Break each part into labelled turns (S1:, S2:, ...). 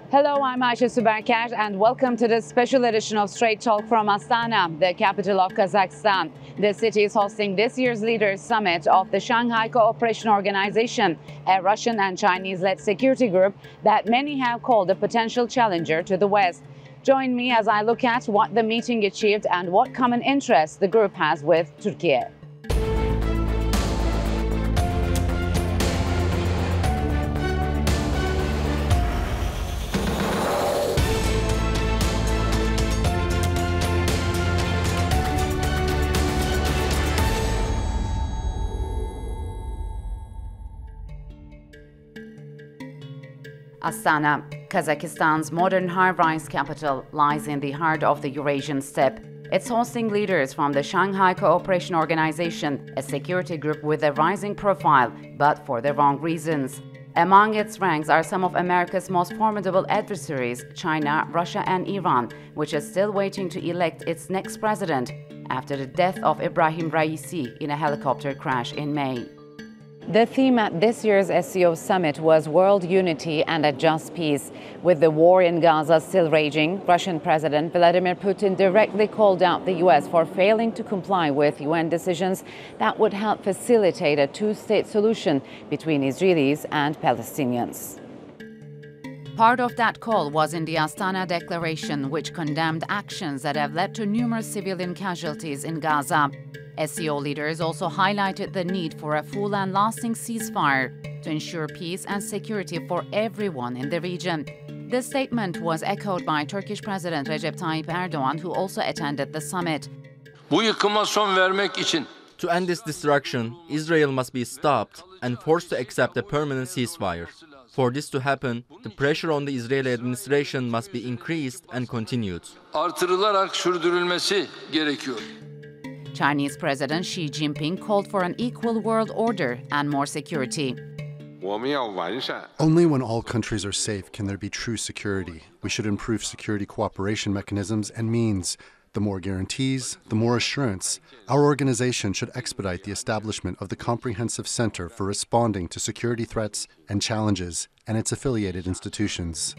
S1: Hello, I'm Ayse Suberker and welcome to this special edition of Strait Talk from Astana, the capital of Kazakhstan. The city is hosting this year's Leaders Summit of the Shanghai Cooperation Organization, a Russian and Chinese-led security group that many have called a potential challenger to the West. Join me as I look at what the meeting achieved and what common interests the group has with Turkey. Astana, Kazakhstan's modern high-rise capital, lies in the heart of the Eurasian steppe. It's hosting leaders from the Shanghai Cooperation Organization, a security group with a rising profile, but for the wrong reasons. Among its ranks are some of America's most formidable adversaries, China, Russia and Iran, which is still waiting to elect its next president after the death of Ibrahim Raisi in a helicopter crash in May. The theme at this year's SCO summit was world unity and a just peace. With the war in Gaza still raging, Russian President Vladimir Putin directly called out the US for failing to comply with UN decisions that would help facilitate a two-state solution between Israelis and Palestinians. Part of that call was in the Astana Declaration, which condemned actions that have led to numerous civilian casualties in Gaza. SCO leaders also highlighted the need for a full and lasting ceasefire to ensure peace and security for everyone in the region. This statement was echoed by Turkish President Recep Tayyip Erdogan, who also attended the summit.
S2: To end this destruction, Israel must be stopped and forced to accept a permanent ceasefire. For this to happen, the pressure on the Israeli administration must be increased and continued.
S1: Chinese President Xi Jinping called for an equal world order and more security.
S3: Only when all countries are safe can there be true security. We should improve security cooperation mechanisms and means. The more guarantees, the more assurance. Our organization should expedite the establishment of the Comprehensive Center for Responding to Security Threats and Challenges and its affiliated institutions.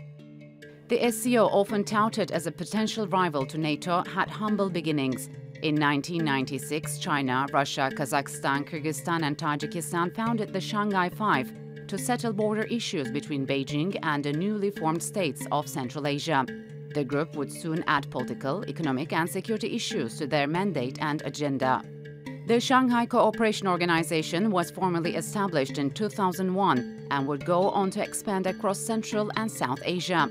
S1: The SCO, often touted as a potential rival to NATO, had humble beginnings. In 1996, China, Russia, Kazakhstan, Kyrgyzstan and Tajikistan founded the Shanghai Five to settle border issues between Beijing and the newly formed states of Central Asia. The group would soon add political, economic and security issues to their mandate and agenda. The Shanghai Cooperation Organization was formally established in 2001 and would go on to expand across Central and South Asia.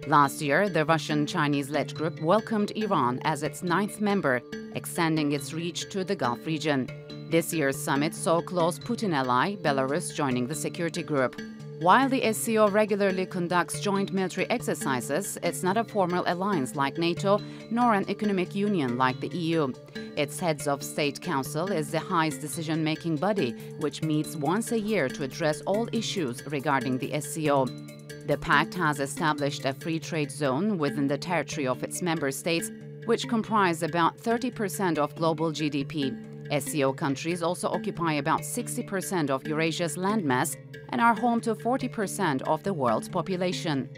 S1: Last year, the Russian-Chinese-led group welcomed Iran as its 9th member, extending its reach to the Gulf region. This year's summit saw close Putin ally, Belarus, joining the security group. While the SCO regularly conducts joint military exercises, it's not a formal alliance like NATO, nor an economic union like the EU. Its Heads of State Council is the highest decision-making body, which meets once a year to address all issues regarding the SCO. The pact has established a free trade zone within the territory of its member states, which comprise about 30% of global GDP. SCO countries also occupy about 60% of Eurasia's landmass and are home to 40% of the world's population.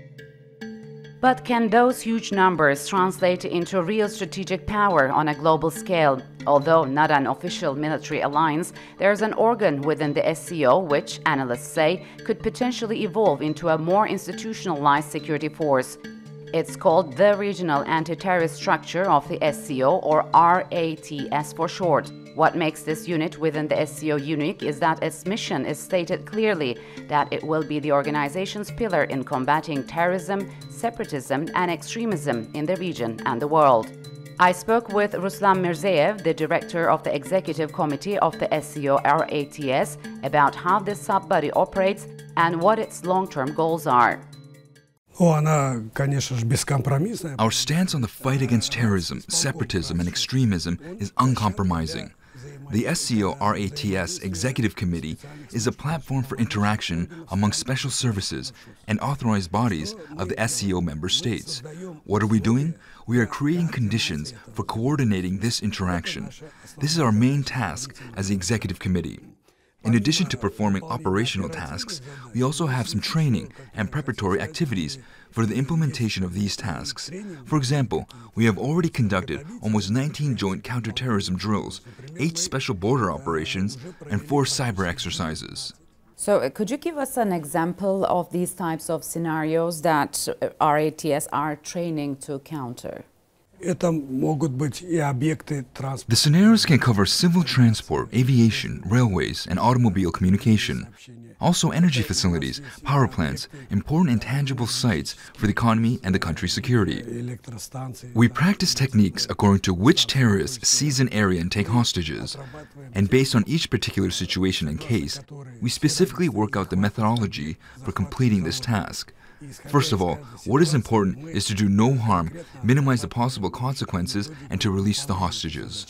S1: But can those huge numbers translate into real strategic power on a global scale? Although not an official military alliance, there's an organ within the SCO which, analysts say, could potentially evolve into a more institutionalized security force. It's called the Regional Anti-Terrorist Structure of the SCO, or RATS for short. What makes this unit within the SCO unique is that its mission is stated clearly, that it will be the organization's pillar in combating terrorism, separatism and extremism in the region and the world. I spoke with Ruslan Mirzaev, the director of the executive committee of the SCO RATS, about how this sub-body operates and what its long-term goals are.
S4: Our stance on the fight against terrorism, separatism and extremism is uncompromising. The SCO RATS Executive Committee is a platform for interaction among special services and authorized bodies of the SCO member states. What are we doing? We are creating conditions for coordinating this interaction. This is our main task as the Executive Committee. In addition to performing operational tasks, we also have some training and preparatory activities for the implementation of these tasks. For example, we have already conducted almost 19 joint counterterrorism drills, 8 special border operations, and 4 cyber exercises.
S1: So could you give us an example of these types of scenarios that RATS are training to counter?
S4: The scenarios can cover civil transport, aviation, railways, and automobile communication. Also energy facilities, power plants, important and tangible sites for the economy and the country's security. We practice techniques according to which terrorists seize an area and take hostages. And based on each particular situation and case, we specifically work out the methodology for completing this task. First of all, what is important is to do no harm, minimize the possible consequences, and to release the hostages.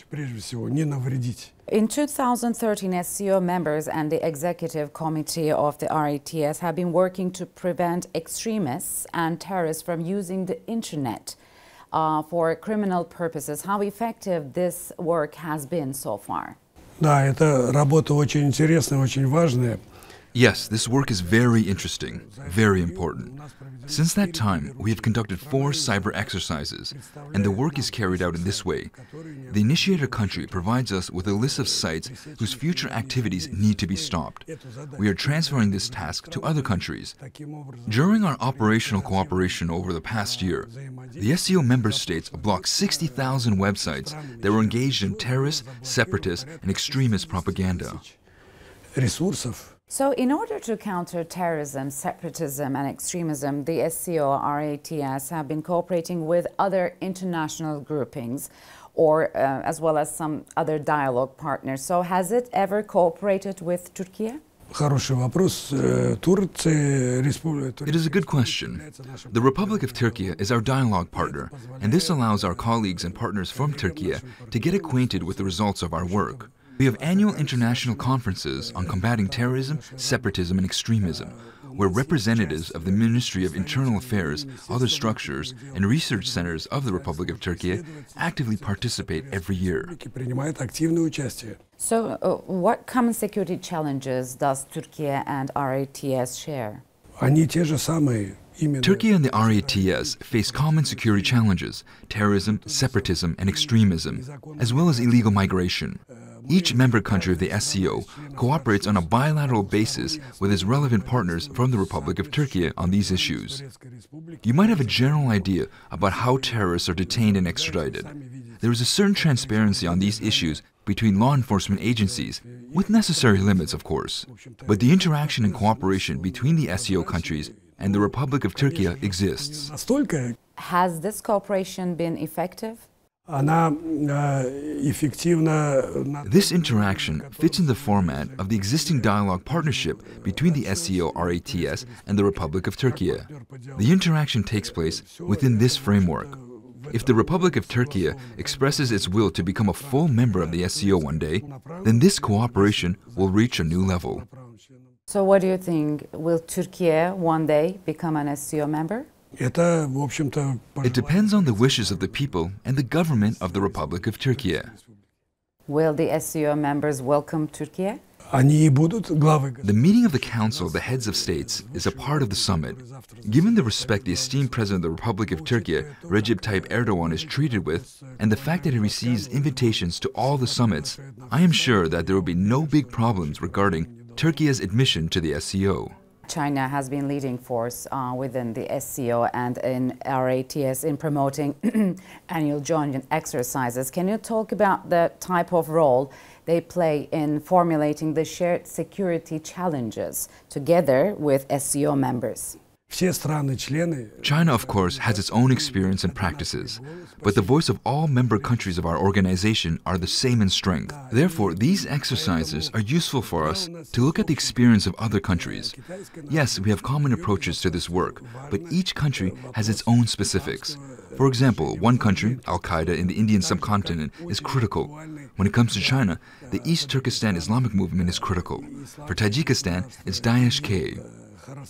S1: In 2013, SCO members and the executive committee of the RATS have been working to prevent extremists and terrorists from using the internet for criminal purposes. How effective this work has been so far?
S5: Да, это работа очень интересная, очень важная.
S4: Yes, this work is very interesting, very important. Since that time, we have conducted 4 cyber exercises, and the work is carried out in this way. The initiator country provides us with a list of sites whose future activities need to be stopped. We are transferring this task to other countries. During our operational cooperation over the past year, the SCO member states blocked 60,000 websites that were engaged in terrorist, separatist, and extremist propaganda.
S1: So in order to counter terrorism, separatism and extremism, the SCO RATS have been cooperating with other international groupings or as well as some other dialogue partners. So has it ever cooperated with Turkey?
S4: It is a good question. The Republic of Turkey is our dialogue partner, and this allows our colleagues and partners from Turkey to get acquainted with the results of our work. We have annual international conferences on combating terrorism, separatism, and extremism, where representatives of the Ministry of Internal Affairs, other structures, and research centers of the Republic of Turkey actively participate every year.
S1: So what common security challenges does Turkey and RATS share?
S4: Turkey and the RATS face common security challenges, terrorism, separatism, and extremism, as well as illegal migration. Each member country of the SCO cooperates on a bilateral basis with its relevant partners from the Republic of Turkey on these issues. You might have a general idea about how terrorists are detained and extradited. There is a certain transparency on these issues between law enforcement agencies, with necessary limits, of course. But the interaction and cooperation between the SCO countries and the Republic of Turkey exists.
S1: Has this cooperation been effective?
S4: This interaction fits in the format of the existing dialogue partnership between the SCO RATS and the Republic of Turkey. The interaction takes place within this framework. If the Republic of Turkey expresses its will to become a full member of the SCO one day, then this cooperation will reach a new level.
S1: So what do you think? Will Turkey one day become an SCO member?
S4: It depends on the wishes of the people and the government of the Republic of Turkey.
S1: Will the SCO members welcome Turkey?
S4: The meeting of the Council of the Heads of States is a part of the summit. Given the respect the esteemed President of the Republic of Turkey, Recep Tayyip Erdogan, is treated with, and the fact that he receives invitations to all the summits, I am sure that there will be no big problems regarding Turkey's admission to the SCO.
S1: China has been leading force within the SCO and in RATS in promoting annual joint exercises. Can you talk about the type of role they play in formulating the shared security challenges together with SCO members?
S4: China, of course, has its own experience and practices, but the voice of all member countries of our organization are the same in strength. Therefore, these exercises are useful for us to look at the experience of other countries. Yes, we have common approaches to this work, but each country has its own specifics. For example, one country, Al-Qaeda in the Indian subcontinent, is critical. When it comes to China, the East Turkestan Islamic movement is critical. For Tajikistan, it's Daesh-K.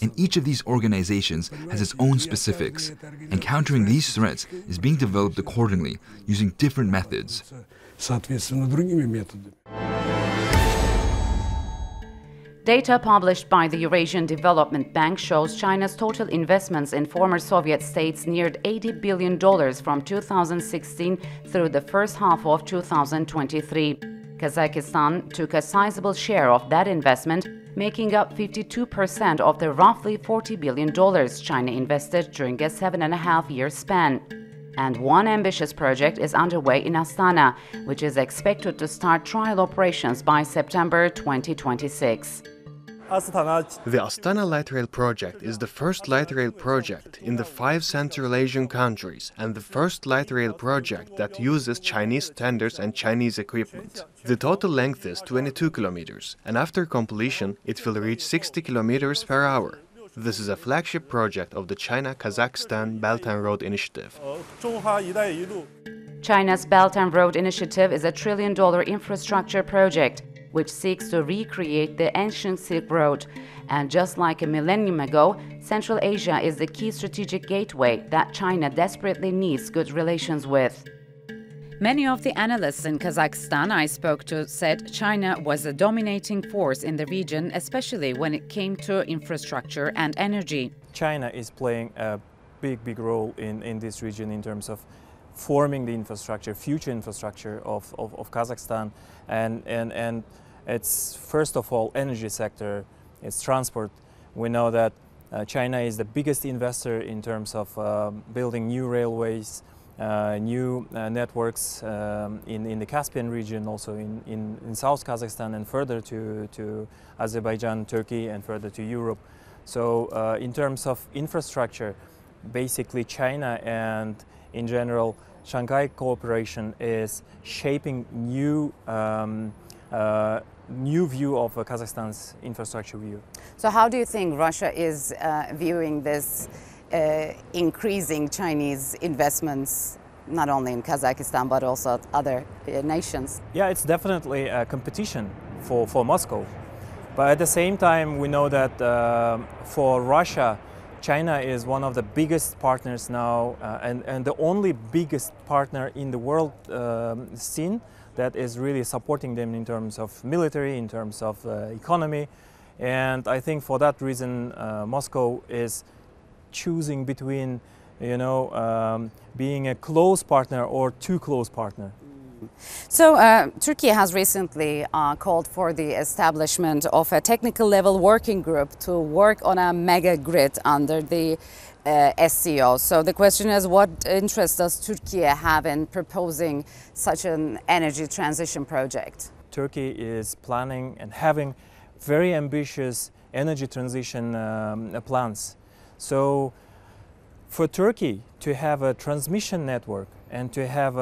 S4: And each of these organizations has its own specifics, and countering these threats is being developed accordingly, using different methods.
S1: Data published by the Eurasian Development Bank shows China's total investments in former Soviet states neared $80 billion from 2016 through the first half of 2023. Kazakhstan took a sizable share of that investment, making up 52% of the roughly $40 billion China invested during a 7.5-year span. And one ambitious project is underway in Astana, which is expected to start trial operations by September 2026.
S6: The Astana Light Rail project is the first light rail project in the 5 Central Asian countries and the first light rail project that uses Chinese standards and Chinese equipment. The total length is 22 kilometers, and after completion it will reach 60 kilometers per hour. This is a flagship project of the China-Kazakhstan Belt and Road Initiative.
S1: China's Belt and Road Initiative is a $1 trillion infrastructure project which seeks to recreate the ancient Silk Road. And just like a millennium ago, Central Asia is the key strategic gateway that China desperately needs good relations with. Many of the analysts in Kazakhstan I spoke to said China was a dominating force in the region, especially when it came to infrastructure and energy.
S7: China is playing a big role in this region in terms of forming the infrastructure, future infrastructure of Kazakhstan, and it's first of all energy sector, it's transport. We know that China is the biggest investor in terms of building new railways, new networks in the Caspian region, also in South Kazakhstan and further to Azerbaijan, Turkey and further to Europe. So in terms of infrastructure, basically China and in general Shanghai Cooperation is shaping new view of Kazakhstan's infrastructure view.
S1: So how do you think Russia is viewing this increasing Chinese investments, not only in Kazakhstan but also other nations?
S7: Yeah, it's definitely a competition for Moscow. But at the same time, we know that for Russia, China is one of the biggest partners now and the only biggest partner in the world scene that is really supporting them in terms of military, in terms of economy. And I think for that reason, Moscow is choosing between, being a close partner or too close partner.
S1: So Turkey has recently called for the establishment of a technical level working group to work on a mega grid under the SCO. So the question is, what interest does Turkey have in proposing such an energy transition project?
S7: Turkey is planning and having very ambitious energy transition plans. So for Turkey to have a transmission network and to have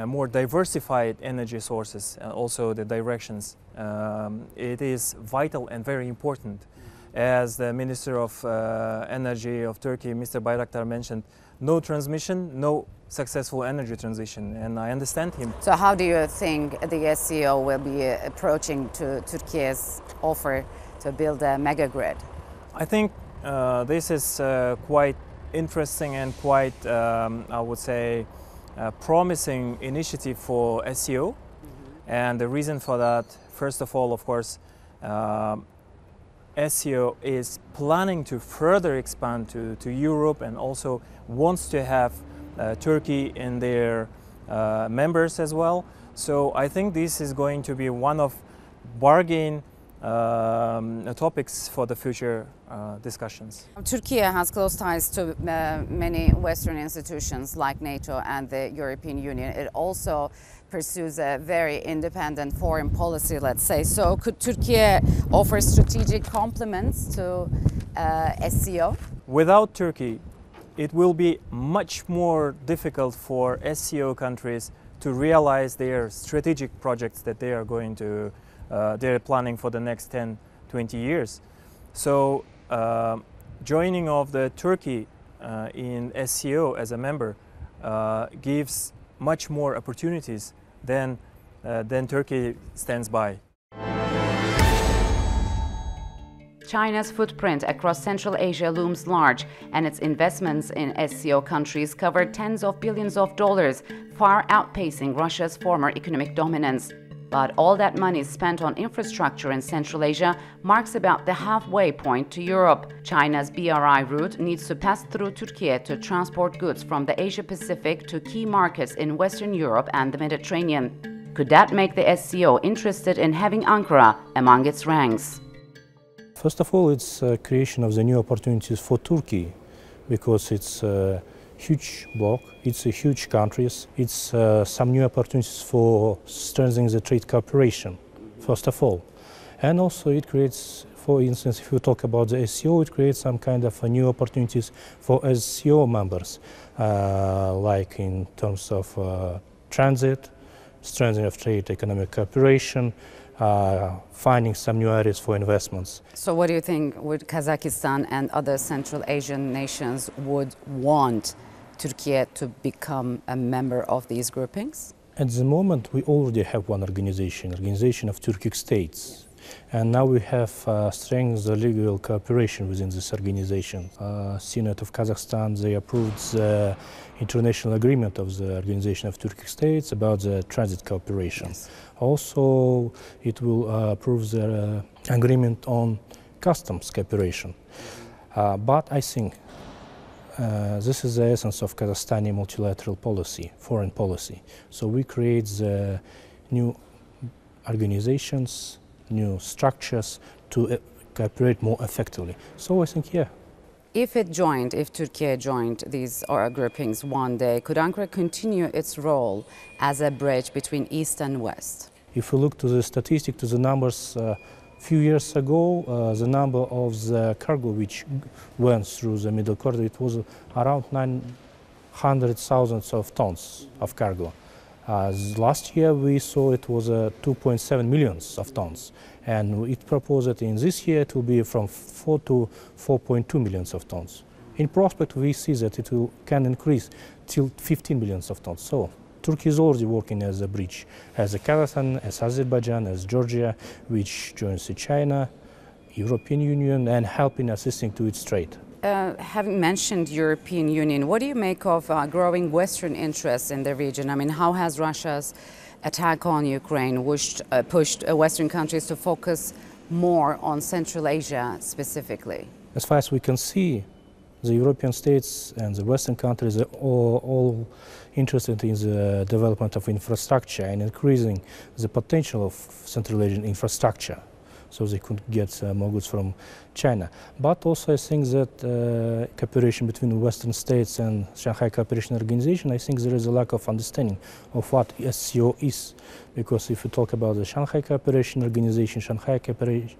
S7: more diversified energy sources, also the directions, it is vital and very important. As the Minister of Energy of Turkey, Mr. Bayraktar, mentioned, no transmission, no successful energy transition, and I understand him.
S1: So how do you think the SCO will be approaching to Turkey's offer to build a mega grid?
S7: I think this is quite interesting and quite, I would say, promising initiative for SCO. And the reason for that, first of all, of course, SCO is planning to further expand to Europe and also wants to have Turkey in their members as well. So I think this is going to be one of bargain topics for the future discussions.
S1: Turkey has close ties to many Western institutions like NATO and the European Union. It also pursues a very independent foreign policy, let's say. So could Turkey offer strategic complements to SCO?
S7: Without Turkey, it will be much more difficult for SCO countries to realize their strategic projects that they are going to they're planning for the next 10, 20 years. So joining of the Turkey in SCO as a member gives much more opportunities than Turkey stands by.
S1: China's footprint across Central Asia looms large, and its investments in SCO countries cover tens of billions of dollars, far outpacing Russia's former economic dominance. But all that money spent on infrastructure in Central Asia marks about the halfway point to Europe. China's BRI route needs to pass through Türkiye to transport goods from the Asia-Pacific to key markets in Western Europe and the Mediterranean. Could that make the SCO interested in having Ankara among its ranks?
S8: First of all, it's a creation of the new opportunities for Turkey, because it's a huge bloc, it's a huge countries, it's some new opportunities for strengthening the trade cooperation, first of all. And also it creates, for instance, if you talk about the SCO, it creates some kind of new opportunities for SCO members, like in terms of transit, strengthening of trade economic cooperation, finding some new areas for investments.
S1: So what do you think, would Kazakhstan and other Central Asian nations would want Türkiye to become a member of these groupings?
S8: At the moment, we already have one organization of Turkic states. And now we have strengthened the legal cooperation within this organization. Senate of Kazakhstan, they approved the international agreement of the Organization of Turkic States about the transit cooperation. Yes. Also, it will approve the agreement on customs cooperation. But I think this is the essence of Kazakhstani multilateral policy, foreign policy. So we create the new organizations, new structures to cooperate more effectively. So I think, yeah.
S1: If Türkiye joined these groupings one day, could Ankara continue its role as a bridge between East and West?
S8: If we look to the statistics, to the numbers, a few years ago, the number of the cargo which went through the middle corridor, it was around 900,000 of tons of cargo. Last year we saw it was 2.7 million of tons, and it proposed that in this year it will be from 4 to 4.2 million of tons. In prospect we see that it can increase till 15 million of tons. So Turkey is already working as a bridge, as Kazakhstan, as Azerbaijan, as Georgia, which joins China, European Union, and helping assisting to its trade.
S1: Having mentioned European Union, what do you make of growing Western interests in the region? I mean, how has Russia's attack on Ukraine pushed Western countries to focus more on Central Asia specifically?
S8: As far as we can see, the European states and the Western countries are all interested in the development of infrastructure and increasing the potential of Central Asian infrastructure, so they could get more goods from China. But also I think that cooperation between Western states and Shanghai Cooperation Organization, I think there is a lack of understanding of what SCO is. Because if you talk about the Shanghai Cooperation Organization, Shanghai Cooperation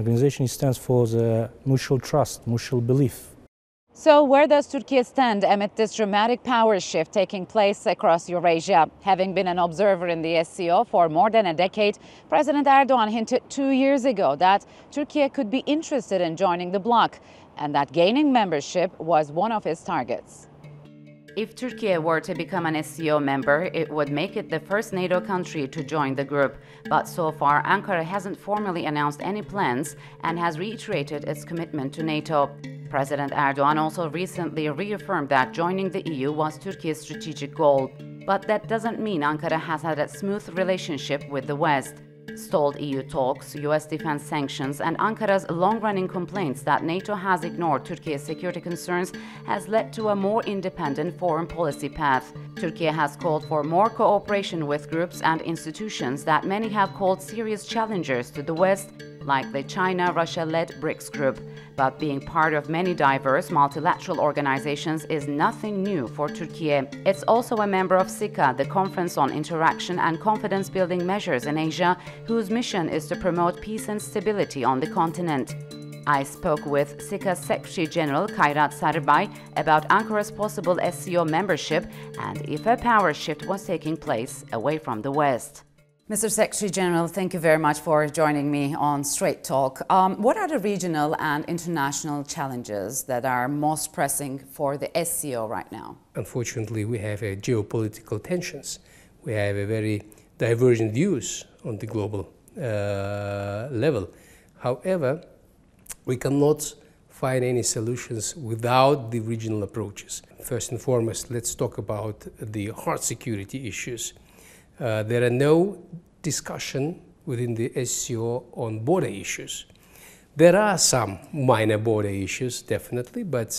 S8: Organization, it stands for the mutual trust, mutual belief.
S1: So where does Türkiye stand amid this dramatic power shift taking place across Eurasia? Having been an observer in the SCO for more than a decade, President Erdogan hinted 2 years ago that Türkiye could be interested in joining the bloc and that gaining membership was one of his targets. If Türkiye were to become an SCO member, it would make it the first NATO country to join the group. But so far, Ankara hasn't formally announced any plans and has reiterated its commitment to NATO. President Erdogan also recently reaffirmed that joining the EU was Türkiye's strategic goal. But that doesn't mean Ankara has had a smooth relationship with the West. Stalled EU talks, US defense sanctions, and Ankara's long-running complaints that NATO has ignored Turkey's security concerns has led to a more independent foreign policy path. Turkey has called for more cooperation with groups and institutions that many have called serious challengers to the West, like the China-Russia-led BRICS group. But being part of many diverse multilateral organizations is nothing new for Türkiye. It's also a member of CICA, the Conference on Interaction and Confidence-Building Measures in Asia, whose mission is to promote peace and stability on the continent. I spoke with CICA's Secretary General Kairat Sarybai about Ankara's possible SCO membership and if a power shift was taking place away from the West. Mr. Secretary General, thank you very much for joining me on Strait Talk. What are the regional and international challenges that are most pressing for the SCO right now?
S9: Unfortunately, we have geopolitical tensions. We have very divergent views on the global level. However, we cannot find any solutions without the regional approaches. First and foremost, let's talk about the hard security issues. There are no discussion within the SCO on border issues. There are some minor border issues, definitely, but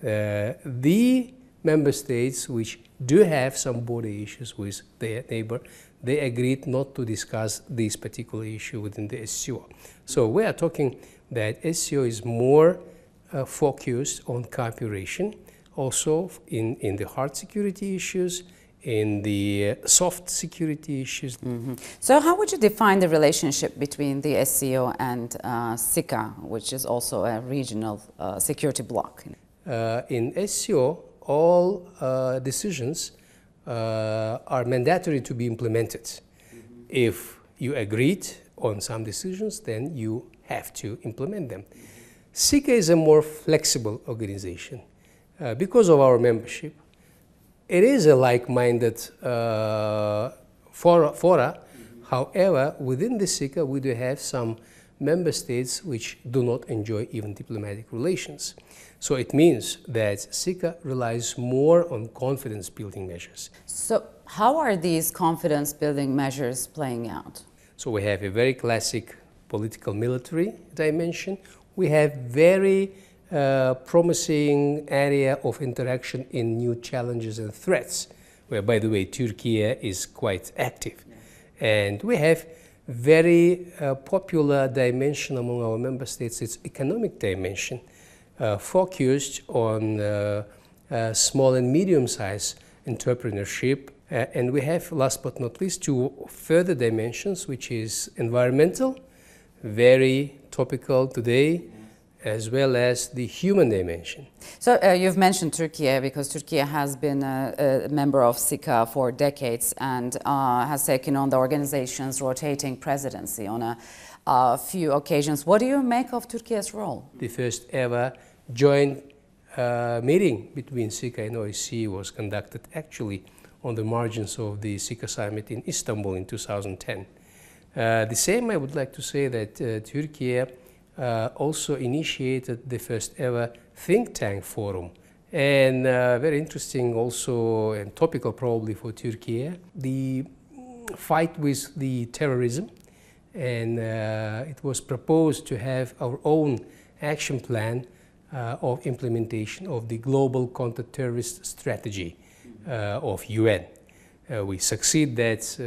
S9: the member states which do have some border issues with their neighbor, they agreed not to discuss this particular issue within the SCO. So we are talking that SCO is more focused on cooperation, also in the hard security issues, in the soft security issues.
S1: Mm-hmm. So how would you define the relationship between the SCO and CICA, which is also a regional security bloc?
S9: In SCO, all decisions are mandatory to be implemented. Mm-hmm. If you agreed on some decisions, then you have to implement them. CICA is a more flexible organization. Because of our membership, it is a like-minded fora. Mm-hmm. However, within the CICA, we do have some member states which do not enjoy even diplomatic relations. So it means that CICA relies more on confidence-building measures.
S1: So how are these confidence-building measures playing out?
S9: So we have a very classic political-military dimension. We have very promising area of interaction in new challenges and threats, where, by the way, Turkey is quite active. And we have very popular dimension among our member states, it's economic dimension, focused on small and medium-sized entrepreneurship. And we have, last but not least, two further dimensions, which is environmental, very topical today, as well as the human dimension.
S1: So you've mentioned Turkey because Turkey has been a member of CICA for decades and has taken on the organization's rotating presidency on a few occasions. What do you make of Turkey's role?
S9: The first ever joint meeting between CICA and OSCE was conducted actually on the margins of the CICA summit in Istanbul in 2010. The same I would like to say that Turkey also initiated the first ever think tank forum. And very interesting also and topical probably for Turkey, the fight with the terrorism. And it was proposed to have our own action plan of implementation of the global counter-terrorist strategy of UN. We succeed that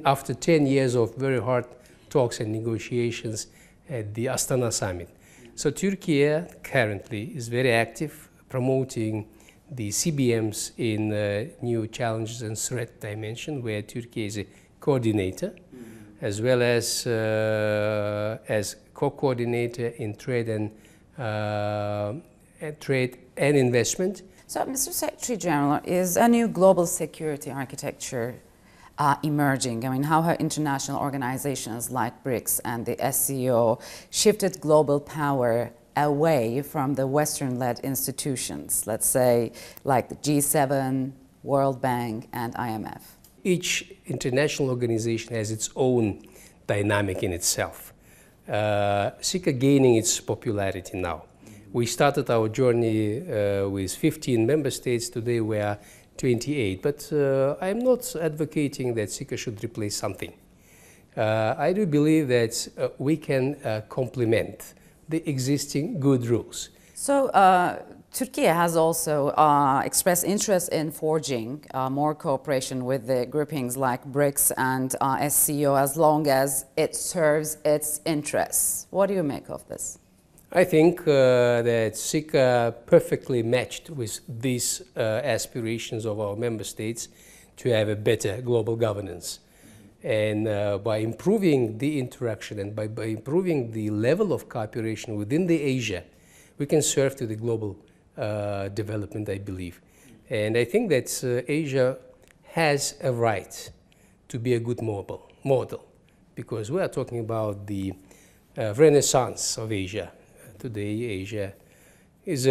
S9: after 10 years of very hard talks and negotiations at the Astana summit. So Turkey currently is very active promoting the CBMs in new challenges and threat dimension, where Turkey is a coordinator, as well as co-coordinator in trade and investment.
S1: So, Mr. Secretary General, is a new global security architecture emerging? I mean, how have international organizations like BRICS and the SCO shifted global power away from the Western-led institutions, let's say like the G7, World Bank, and IMF?
S9: Each international organization has its own dynamic in itself. CICA gaining its popularity now. We started our journey with 15 member states. Today we are 28, but I'm not advocating that CICA should replace something. I do believe that we can complement the existing good rules. So
S1: Turkey has also expressed interest in forging more cooperation with the groupings like BRICS and SCO as long as it serves its interests. What do you make of this?
S9: I think that CICA perfectly matched with these aspirations of our member states to have a better global governance. And by improving the interaction and by improving the level of cooperation within the Asia, we can serve to the global development, I believe. And I think that Asia has a right to be a good model, because we are talking about the renaissance of Asia. Today, Asia is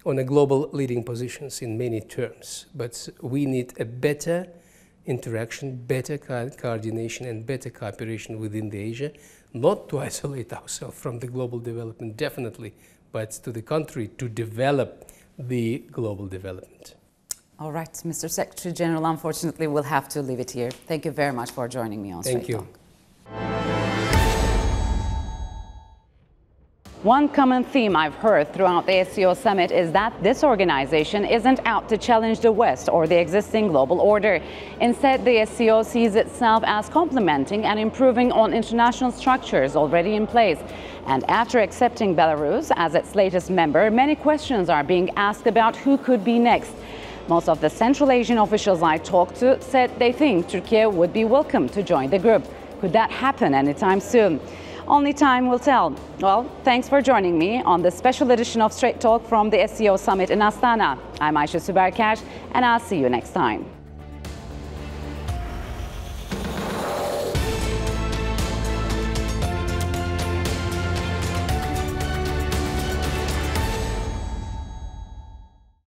S9: on a global leading positions in many terms, but we need a better interaction, better coordination, and better cooperation within the Asia, not to isolate ourselves from the global development, definitely, but to the contrary, to develop the global development.
S1: All right, Mr. Secretary General, unfortunately, we'll have to leave it here. Thank you very much for joining me on Strait Talk. One common theme I've heard throughout the SCO summit is that this organization isn't out to challenge the West or the existing global order. Instead, the SCO sees itself as complementing and improving on international structures already in place. And after accepting Belarus as its latest member, many questions are being asked about who could be next. Most of the Central Asian officials I talked to said they think Turkey would be welcome to join the group. Could that happen anytime soon? Only time will tell. Well, thanks for joining me on this special edition of Strait Talk from the SCO Summit in Astana. I'm Ayse Suberker, and I'll see you next time.